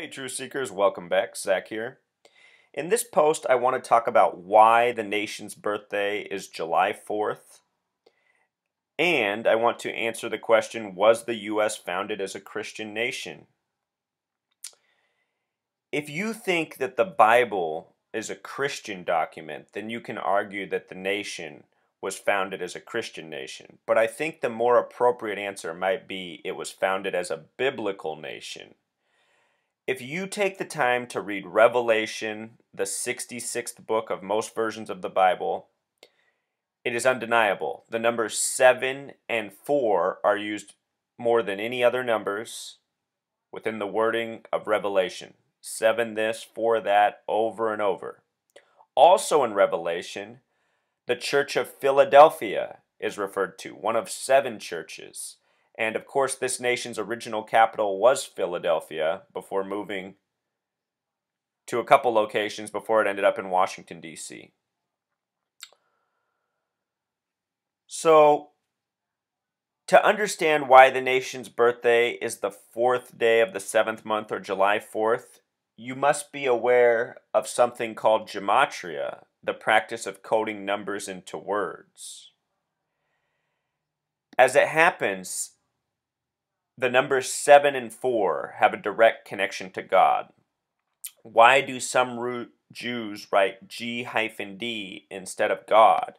Hey Truth Seekers, welcome back. Zach here. In this post, I want to talk about why the nation's birthday is July 4th, and I want to answer the question, was the U.S. founded as a Christian nation? If you think that the Bible is a Christian document, then you can argue that the nation was founded as a Christian nation. But I think the more appropriate answer might be it was founded as a biblical nation. If you take the time to read Revelation, the 66th book of most versions of the Bible, it is undeniable. The numbers 7 and 4 are used more than any other numbers within the wording of Revelation. 7 this, 4 that, over and over. Also in Revelation, the Church of Philadelphia is referred to, one of 7 churches. And of course, this nation's original capital was Philadelphia before moving to a couple locations before it ended up in Washington, D.C. So, to understand why the nation's birthday is the 4th day of the 7th month, or July 4th, you must be aware of something called gematria, the practice of coding numbers into words. As it happens, the numbers 7 and 4 have a direct connection to God. Why do some Jews write G-D instead of God?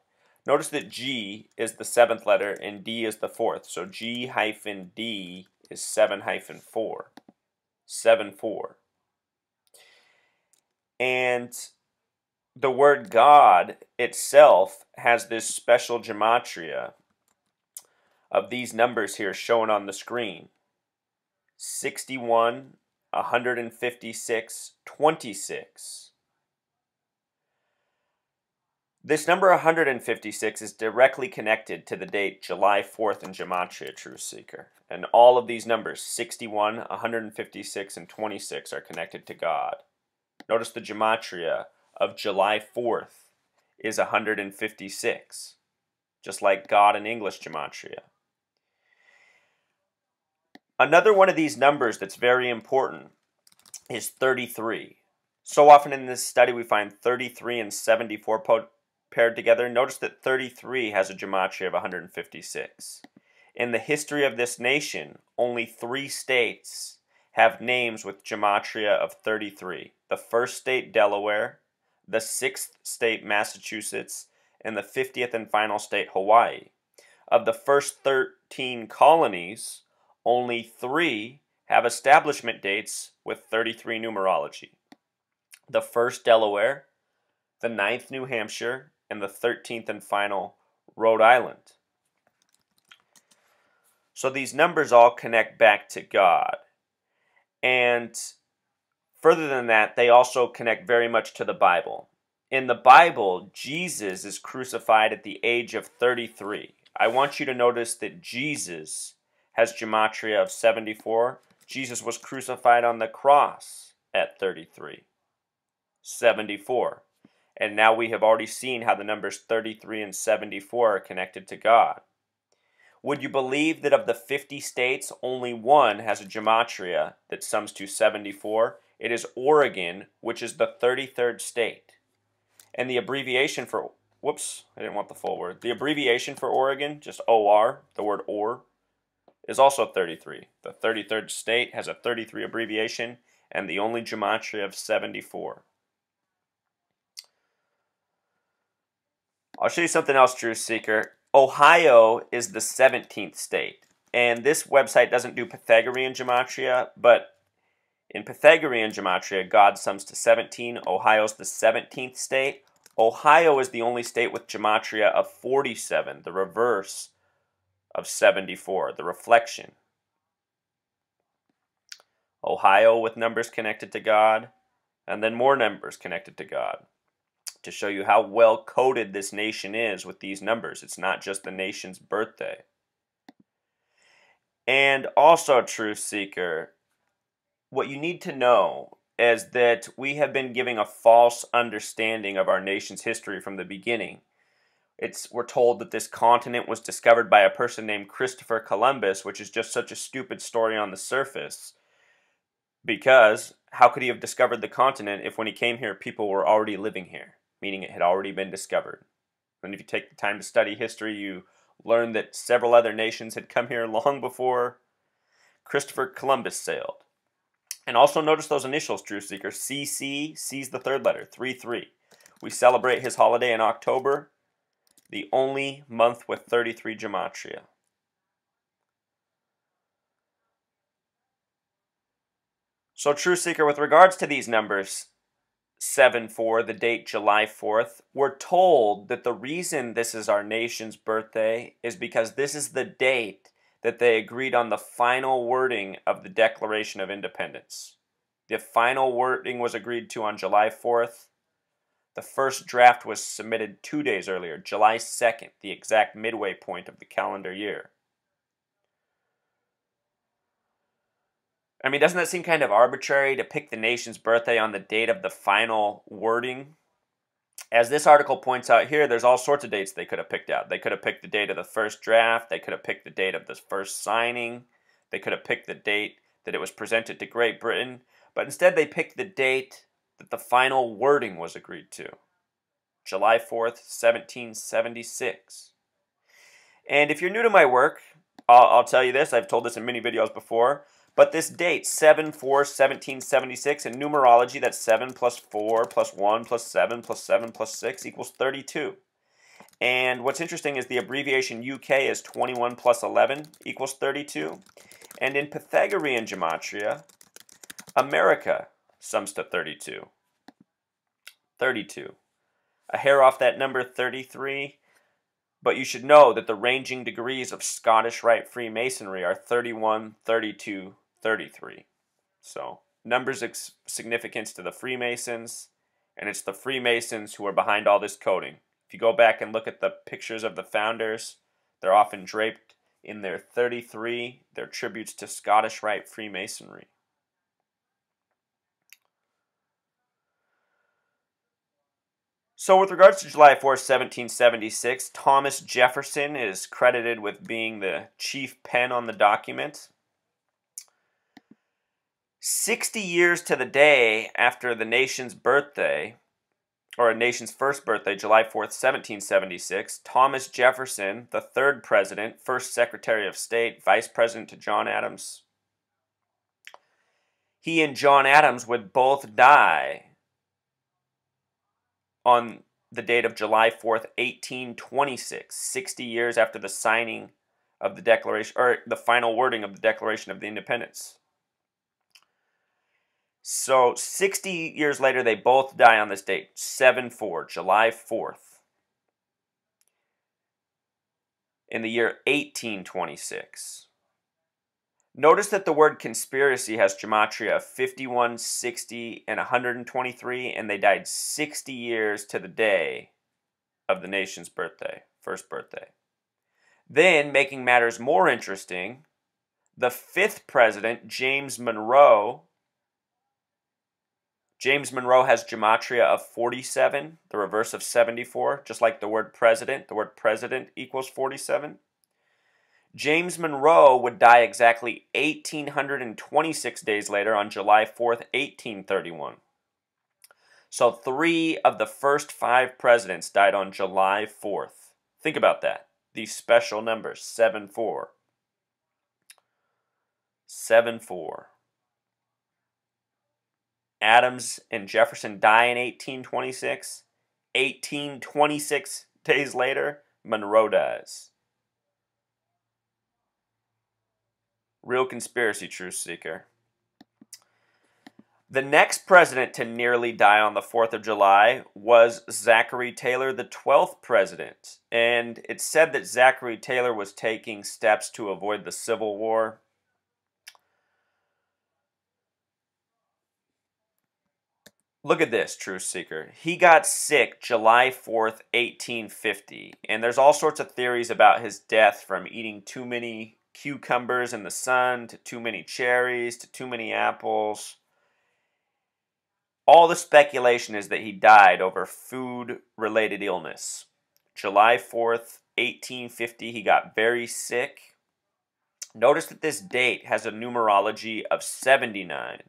Notice that G is the 7th letter and D is the 4th. So G-D is 7-4. 7-4. And the word God itself has this special gematria of these numbers here shown on the screen. 61, 156, 26. This number 156 is directly connected to the date July 4th in Gematria, Truth Seeker. And all of these numbers, 61, 156, and 26, are connected to God. Notice the Gematria of July 4th is 156, just like God in English Gematria. Another one of these numbers that's very important is 33. So often in this study we find 33 and 74 paired together. Notice that 33 has a gematria of 156. In the history of this nation, only 3 states have names with gematria of 33. The first state, Delaware, the 6th state, Massachusetts, and the 50th and final state, Hawaii. Of the first 13 colonies, only 3 have establishment dates with 33 numerology. The 1st, Delaware, the 9th, New Hampshire, and the 13th and final, Rhode Island. So these numbers all connect back to God. And further than that, they also connect very much to the Bible. In the Bible, Jesus is crucified at the age of 33. I want you to notice that Jesus has gematria of 74. Jesus was crucified on the cross at 33. 74. And now we have already seen how the numbers 33 and 74 are connected to God. Would you believe that of the 50 states, only one has a gematria that sums to 74? It is Oregon, which is the 33rd state. And the abbreviation for, whoops, I didn't want the full word. The abbreviation for Oregon, just OR, the word OR, is also 33. The 33rd state has a 33 abbreviation and the only gematria of 74. I'll show you something else, Truth Seeker. Ohio is the 17th state. And this website doesn't do Pythagorean gematria, but in Pythagorean gematria, God sums to 17. Ohio's the 17th state. Ohio is the only state with gematria of 47, the reverse of 74, the reflection. Ohio with numbers connected to God, and then more numbers connected to God, to show you how well coded this nation is with these numbers. It's not just the nation's birthday. And also, Truth Seeker, what you need to know is that we have been giving a false understanding of our nation's history from the beginning. We're told that this continent was discovered by a person named Christopher Columbus, which is just such a stupid story on the surface. Because how could he have discovered the continent if when he came here, people were already living here, meaning it had already been discovered? And if you take the time to study history, you learn that several other nations had come here long before Christopher Columbus sailed. And also notice those initials, Truth Seeker. CC, C's the third letter, 3-3. We celebrate his holiday in October, the only month with 33 gematria. So, Truth Seeker, with regards to these numbers, 7-4, the date July 4th, we're told that the reason this is our nation's birthday is because this is the date that they agreed on the final wording of the Declaration of Independence. The final wording was agreed to on July 4th. The first draft was submitted 2 days earlier, July 2nd, the exact midway point of the calendar year. I mean, doesn't that seem kind of arbitrary to pick the nation's birthday on the date of the final wording? As this article points out here, there's all sorts of dates they could have picked out. They could have picked the date of the first draft. They could have picked the date of the first signing. They could have picked the date that it was presented to Great Britain. But instead, they picked the date that the final wording was agreed to. July 4th, 1776. And if you're new to my work, I'll tell you this. I've told this in many videos before. But this date, 7-4-1776, in numerology, that's 7 plus 4 plus 1 plus 7 plus 7 plus 6 equals 32. And what's interesting is the abbreviation UK is 21 plus 11 equals 32. And in Pythagorean gematria, America sums to 32. 32. A hair off that number, 33. But you should know that the ranging degrees of Scottish Rite Freemasonry are 31, 32, 33. So, numbers of significance to the Freemasons, and it's the Freemasons who are behind all this coding. If you go back and look at the pictures of the founders, they're often draped in their 33, their tributes to Scottish Rite Freemasonry. So with regards to July 4th, 1776, Thomas Jefferson is credited with being the chief pen on the document. 60 years to the day after the nation's birthday, or a nation's first birthday, July 4th, 1776, Thomas Jefferson, the third president, first Secretary of State, vice president to John Adams, he and John Adams would both die on the date of July 4th, 1826, 60 years after the signing of the Declaration, or the final wording of the Declaration of the Independence. So 60 years later, they both die on this date, 7-4, July 4th, in the year 1826. Notice that the word conspiracy has gematria of 51, 60, and 123, and they died 60 years to the day of the nation's birthday, first birthday. Then, making matters more interesting, the fifth president, James Monroe has gematria of 47, the reverse of 74, just like the word president equals 47. James Monroe would die exactly 1,826 days later on July 4th, 1831. So 3 of the first 5 presidents died on July 4th. Think about that. These special numbers, 7-4. 7-4. Adams and Jefferson die in 1826. 1826 days later, Monroe dies. Real conspiracy, Truth Seeker. The next president to nearly die on the 4th of July was Zachary Taylor, the 12th president. And it's said that Zachary Taylor was taking steps to avoid the Civil War. Look at this, Truth Seeker. He got sick July 4th, 1850. And there's all sorts of theories about his death, from eating too many cucumbers in the sun, to too many cherries, to too many apples. All the speculation is that he died over food-related illness. July 4th, 1850, he got very sick. Notice that this date has a numerology of 79.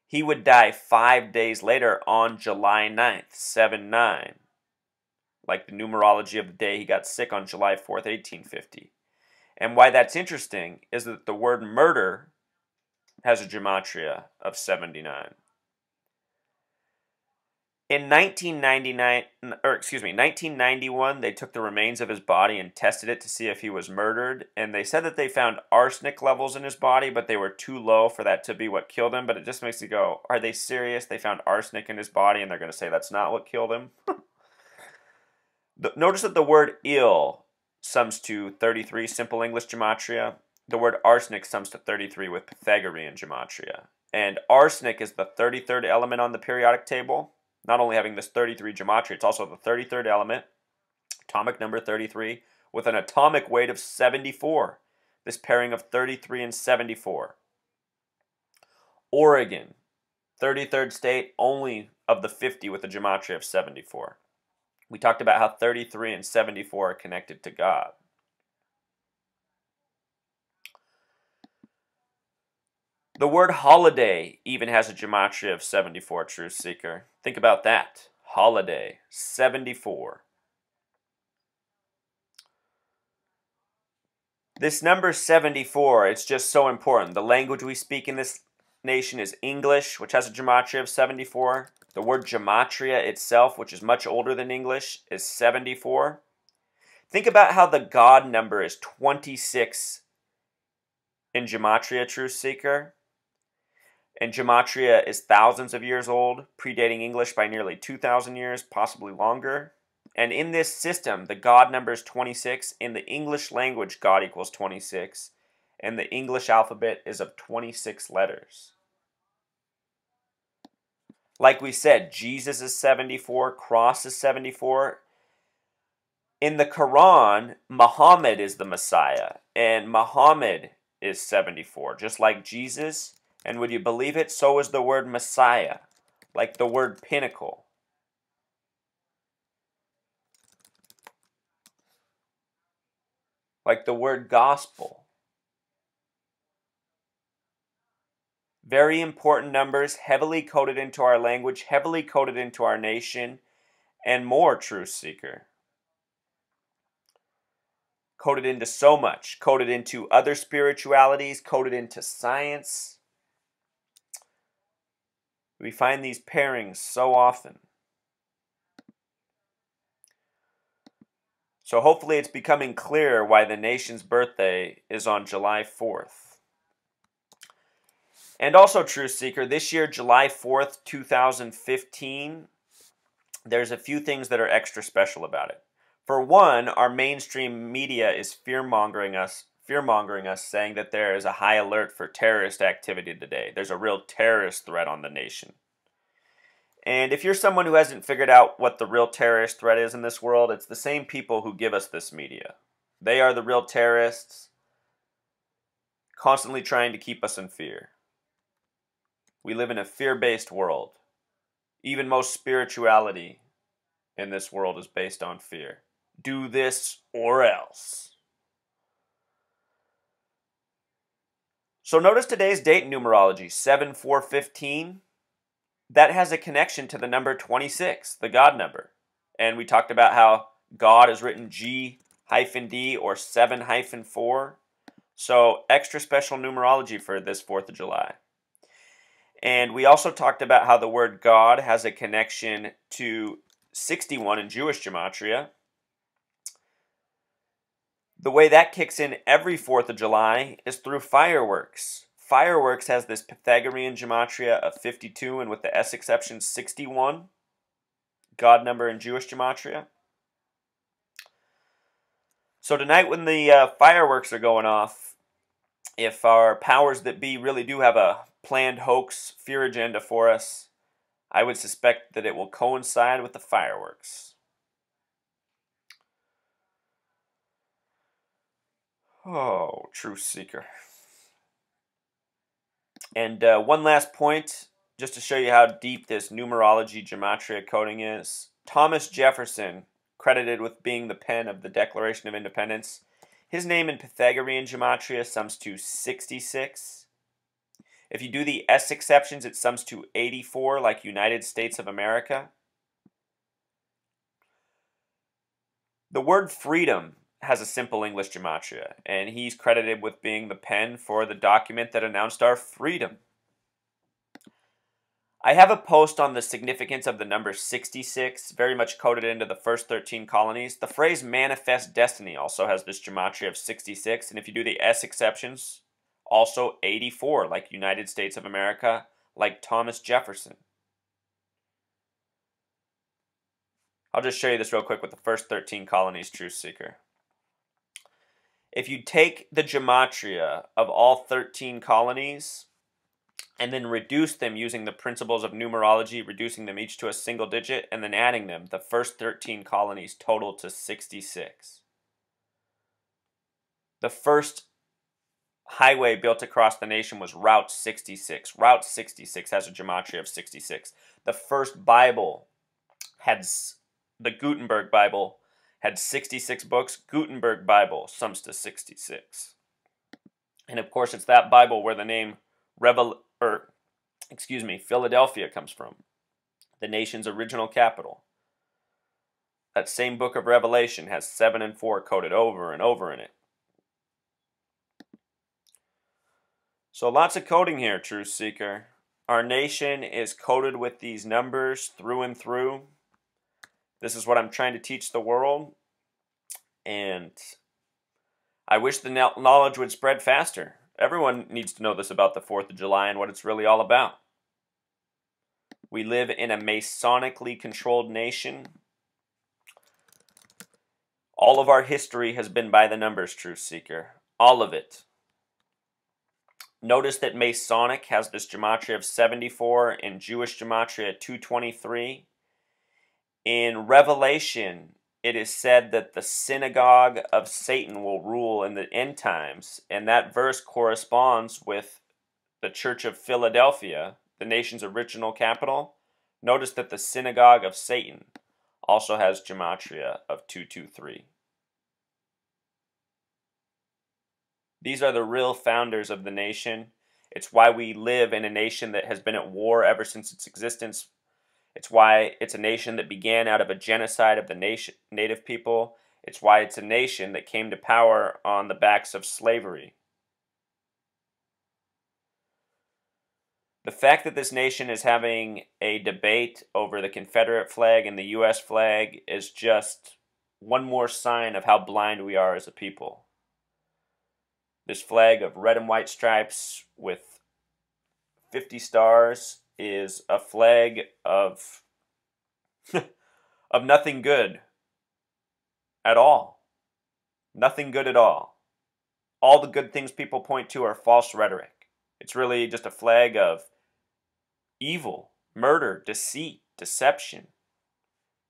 He would die 5 days later on July 9th, 7-9, like the numerology of the day he got sick on July 4th, 1850. And why that's interesting is that the word murder has a gematria of 79. In 1991, they took the remains of his body and tested it to see if he was murdered. And they said that they found arsenic levels in his body, but they were too low for that to be what killed him. But it just makes you go, are they serious? They found arsenic in his body and they're going to say that's not what killed him? Notice that the word ill sums to 33 simple English gematria. The word arsenic sums to 33 with Pythagorean gematria. And arsenic is the 33rd element on the periodic table. Not only having this 33 gematria, it's also the 33rd element, atomic number 33, with an atomic weight of 74. This pairing of 33 and 74. Oregon, 33rd state, only of the 50 with a gematria of 74. We talked about how 33 and 74 are connected to God. The word holiday even has a gematria of 74, Truth Seeker. Think about that. Holiday, 74. This number 74, it's just so important. The language we speak in this nation is English, which has a gematria of 74. The word gematria itself, which is much older than English, is 74. Think about how the God number is 26 in gematria, Truth Seeker. And gematria is thousands of years old, predating English by nearly 2,000 years, possibly longer. And in this system, the God number is 26. In the English language, God equals 26. And the English alphabet is of 26 letters. Like we said, Jesus is 74, cross is 74. In the Quran, Muhammad is the Messiah, and Muhammad is 74, just like Jesus. And would you believe it? So is the word Messiah, like the word pinnacle. Like the word gospel. Very important numbers, heavily coded into our language, heavily coded into our nation, and more, Truth Seeker. Coded into so much. Coded into other spiritualities, coded into science. We find these pairings so often. So hopefully it's becoming clear why the nation's birthday is on July 4th. And also, Truth Seeker, this year, July 4th, 2015, there's a few things that are extra special about it. For one, our mainstream media is fear-mongering us, saying that there is a high alert for terrorist activity today. There's a real terrorist threat on the nation. And if you're someone who hasn't figured out what the real terrorist threat is in this world, it's the same people who give us this media. They are the real terrorists, constantly trying to keep us in fear. We live in a fear-based world. Even most spirituality in this world is based on fear. Do this or else. So notice today's date in numerology, 7-4-15. That has a connection to the number 26, the God number. And we talked about how God is written G-D or 7-4. So extra special numerology for this 4th of July. And we also talked about how the word God has a connection to 61 in Jewish gematria. The way that kicks in every 4th of July is through fireworks. Fireworks has this Pythagorean gematria of 52, and with the S exception, 61. God number in Jewish gematria. So tonight when the fireworks are going off, if our powers that be really do have a planned hoax, fear agenda for us, I would suspect that it will coincide with the fireworks. Oh, Truth Seeker. And one last point, just to show you how deep this numerology gematria coding is. Thomas Jefferson, credited with being the pen of the Declaration of Independence, his name in Pythagorean gematria sums to 66. If you do the S exceptions, it sums to 84, like United States of America. The word freedom has a simple English gematria, and he's credited with being the pen for the document that announced our freedom. I have a post on the significance of the number 66, very much coded into the first 13 colonies. The phrase manifest destiny also has this gematria of 66, and if you do the S exceptions, also 84, like United States of America, like Thomas Jefferson. I'll just show you this real quick with the first 13 colonies, Truth Seeker. If you take the gematria of all 13 colonies and then reduce them using the principles of numerology, reducing them each to a single digit, and then adding them, the first 13 colonies total to 66. The first highway built across the nation was Route 66. Route 66 has a gematria of 66. The first Bible had, the Gutenberg Bible, had 66 books. Gutenberg Bible sums to 66. And of course, it's that Bible where the name Philadelphia comes from, the nation's original capital. That same book of Revelation has 7 and 4 coded over and over in it. So lots of coding here, Truth Seeker. Our nation is coded with these numbers through and through. This is what I'm trying to teach the world. And I wish the knowledge would spread faster. Everyone needs to know this about the 4th of July and what it's really all about. We live in a Masonically controlled nation. All of our history has been by the numbers, Truth Seeker. All of it. Notice that Masonic has this gematria of 74 and Jewish gematria 223. In Revelation, it is said that the synagogue of Satan will rule in the end times, and that verse corresponds with the Church of Philadelphia, the nation's original capital. Notice that the synagogue of Satan also has gematria of 223. These are the real founders of the nation. It's why we live in a nation that has been at war ever since its existence. It's why it's a nation that began out of a genocide of the native people. It's why it's a nation that came to power on the backs of slavery. The fact that this nation is having a debate over the Confederate flag and the U.S. flag is just one more sign of how blind we are as a people. This flag of red and white stripes with 50 stars is a flag of of nothing good at all. Nothing good at all. All the good things people point to are false rhetoric. It's really just a flag of evil, murder, deceit, deception,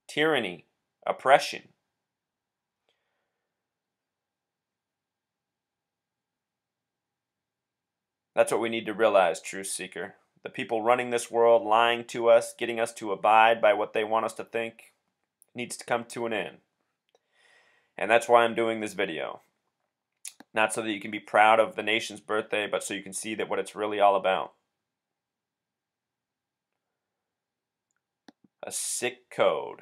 tyranny, oppression. That's what we need to realize, Truth Seeker. The people running this world, lying to us, getting us to abide by what they want us to think, needs to come to an end. And that's why I'm doing this video. Not so that you can be proud of the nation's birthday, but so you can see that what it's really all about. A sick code.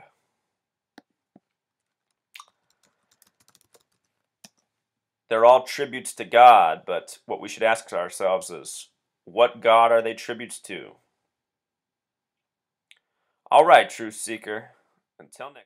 They're all tributes to God, but what we should ask ourselves is, what God are they tributes to? All right, Truth Seeker. Until next